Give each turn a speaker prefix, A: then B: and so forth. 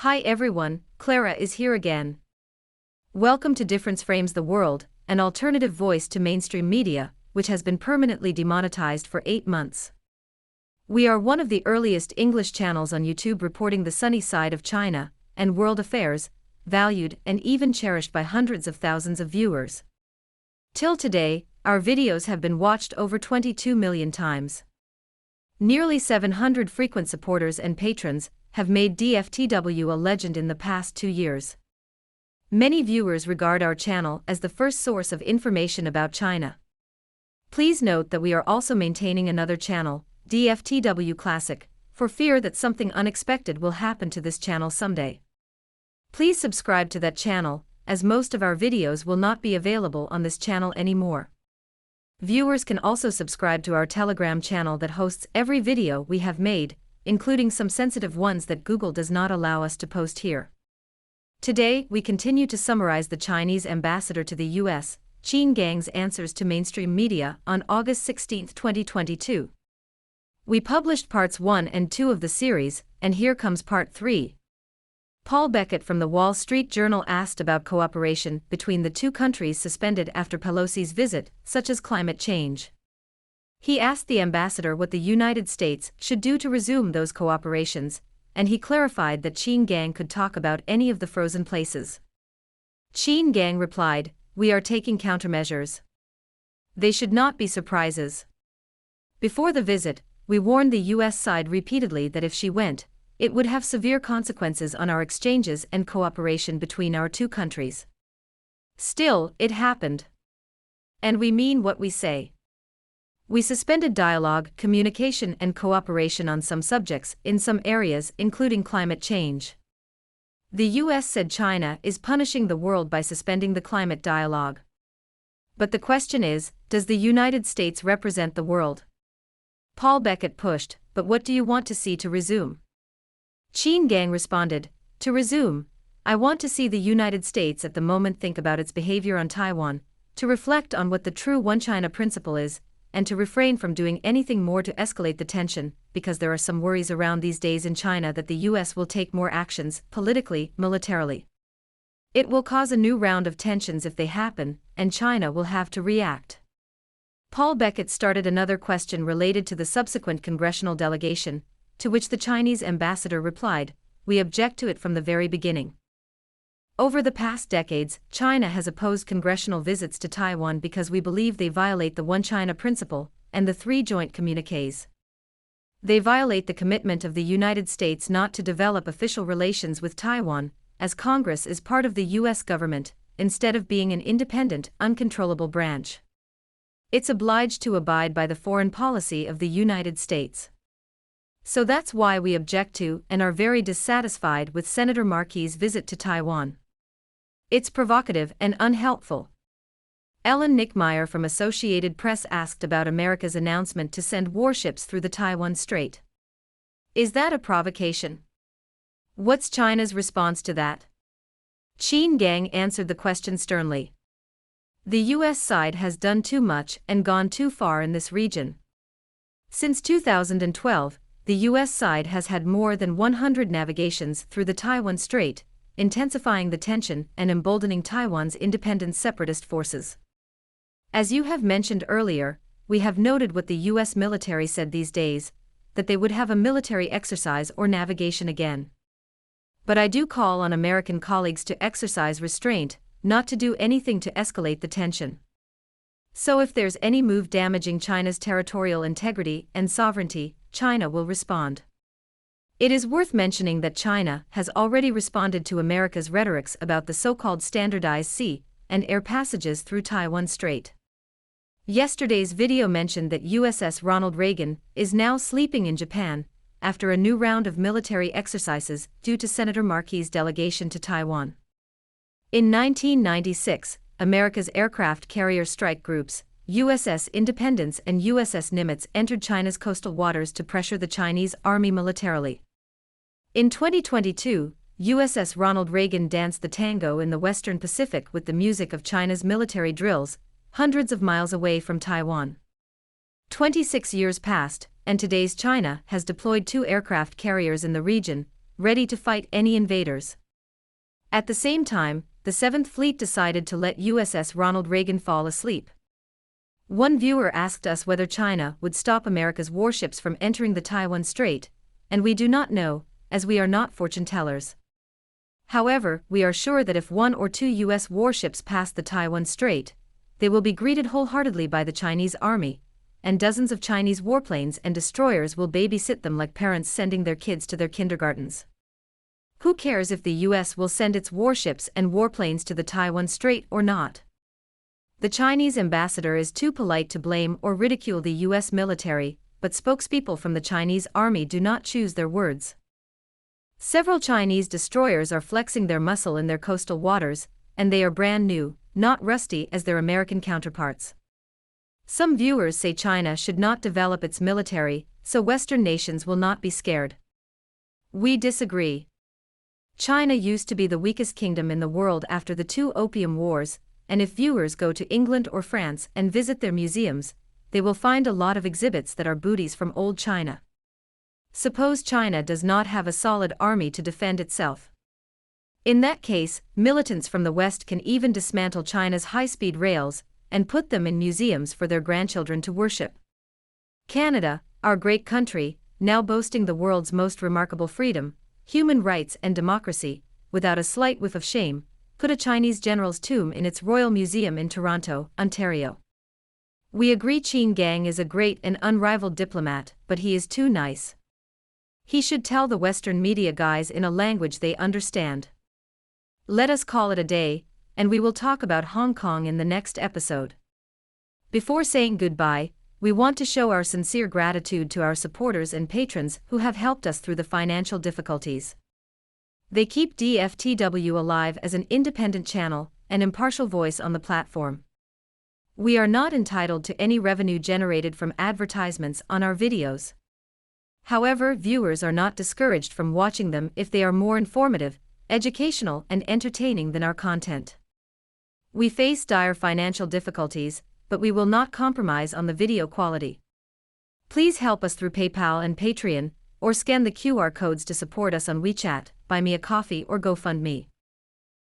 A: Hi everyone, Clara is here again. Welcome to Difference Frames the World, an alternative voice to mainstream media, which has been permanently demonetized for 8 months. We are one of the earliest English channels on YouTube reporting the sunny side of China and world affairs, valued and even cherished by hundreds of thousands of viewers. Till today, our videos have been watched over 22 million times. Nearly 700 frequent supporters and patrons have made DFTW a legend in the past 2 years. Many viewers regard our channel as the first source of information about China. Please note that we are also maintaining another channel, DFTW Classic, for fear that something unexpected will happen to this channel someday. Please subscribe to that channel, as most of our videos will not be available on this channel anymore. Viewers can also subscribe to our Telegram channel that hosts every video we have made, including some sensitive ones that Google does not allow us to post here. Today, we continue to summarize the Chinese ambassador to the US, Qin Gang's answers to mainstream media on August 16, 2022. We published parts 1 and 2 of the series, and here comes part 3. Paul Beckett from the Wall Street Journal asked about cooperation between the two countries suspended after Pelosi's visit, such as climate change. He asked the ambassador what the United States should do to resume those cooperations, and he clarified that Qin Gang could talk about any of the frozen places. Qin Gang replied, "We are taking countermeasures. They should not be surprises." Before the visit, we warned the US side repeatedly that if she went, it would have severe consequences on our exchanges and cooperation between our two countries. Still, it happened. And we mean what we say. We suspended dialogue, communication and cooperation on some subjects, in some areas, including climate change. The US said China is punishing the world by suspending the climate dialogue. But the question is, does the United States represent the world? Paul Beckett pushed, but what do you want to see to resume? Qin Gang responded, to resume, I want to see the United States at the moment think about its behavior on Taiwan, to reflect on what the true One China principle is, and to refrain from doing anything more to escalate the tension, because there are some worries around these days in China that the US will take more actions, politically, militarily. It will cause a new round of tensions if they happen, and China will have to react. Paul Beckett started another question related to the subsequent congressional delegation, to which the Chinese ambassador replied, "We object to it from the very beginning." Over the past decades, China has opposed congressional visits to Taiwan because we believe they violate the One China principle and the 3 joint communiques. They violate the commitment of the United States not to develop official relations with Taiwan, as Congress is part of the US government, instead of being an independent, uncontrollable branch. It's obliged to abide by the foreign policy of the United States. So that's why we object to and are very dissatisfied with Senator Markey's visit to Taiwan. It's provocative and unhelpful. Ellen Nickmeyer from Associated Press asked about America's announcement to send warships through the Taiwan Strait. Is that a provocation? What's China's response to that? Qin Gang answered the question sternly. The US side has done too much and gone too far in this region. Since 2012, the US side has had more than 100 navigations through the Taiwan Strait, intensifying the tension and emboldening Taiwan's independent separatist forces. As you have mentioned earlier, we have noted what the US military said these days, that they would have a military exercise or navigation again. But I do call on American colleagues to exercise restraint, not to do anything to escalate the tension. So if there's any move damaging China's territorial integrity and sovereignty, China will respond. It is worth mentioning that China has already responded to America's rhetorics about the so-called standardized sea and air passages through Taiwan Strait. Yesterday's video mentioned that USS Ronald Reagan is now sleeping in Japan after a new round of military exercises due to Senator Markey's delegation to Taiwan. In 1996, America's aircraft carrier strike groups, USS Independence and USS Nimitz, entered China's coastal waters to pressure the Chinese army militarily. In 2022, USS Ronald Reagan danced the Tango in the Western Pacific with the music of China's military drills, hundreds of miles away from Taiwan. 26 years passed, and today's China has deployed 2 aircraft carriers in the region, ready to fight any invaders. At the same time, the 7th Fleet decided to let USS Ronald Reagan fall asleep. One viewer asked us whether China would stop America's warships from entering the Taiwan Strait, and we do not know, as we are not fortune-tellers. However, we are sure that if 1 or 2 U.S. warships pass the Taiwan Strait, they will be greeted wholeheartedly by the Chinese army, and dozens of Chinese warplanes and destroyers will babysit them like parents sending their kids to their kindergartens. Who cares if the U.S. will send its warships and warplanes to the Taiwan Strait or not? The Chinese ambassador is too polite to blame or ridicule the U.S. military, but spokespeople from the Chinese army do not choose their words. Several Chinese destroyers are flexing their muscle in their coastal waters, and they are brand new, not rusty as their American counterparts. Some viewers say China should not develop its military, so Western nations will not be scared. We disagree. China used to be the weakest kingdom in the world after the 2 Opium Wars, and if viewers go to England or France and visit their museums, they will find a lot of exhibits that are booties from old China. Suppose China does not have a solid army to defend itself. In that case, militants from the West can even dismantle China's high-speed rails and put them in museums for their grandchildren to worship. Canada, our great country, now boasting the world's most remarkable freedom, human rights and democracy, without a slight whiff of shame, put a Chinese general's tomb in its Royal Museum in Toronto, Ontario. We agree Qin Gang is a great and unrivaled diplomat, but he is too nice. He should tell the Western media guys in a language they understand. Let us call it a day, and we will talk about Hong Kong in the next episode. Before saying goodbye, we want to show our sincere gratitude to our supporters and patrons who have helped us through the financial difficulties. They keep DFTW alive as an independent channel, an impartial voice on the platform. We are not entitled to any revenue generated from advertisements on our videos. However, viewers are not discouraged from watching them if they are more informative, educational, and entertaining than our content. We face dire financial difficulties, but we will not compromise on the video quality. Please help us through PayPal and Patreon, or scan the QR codes to support us on WeChat, Buy Me a Coffee or GoFundMe.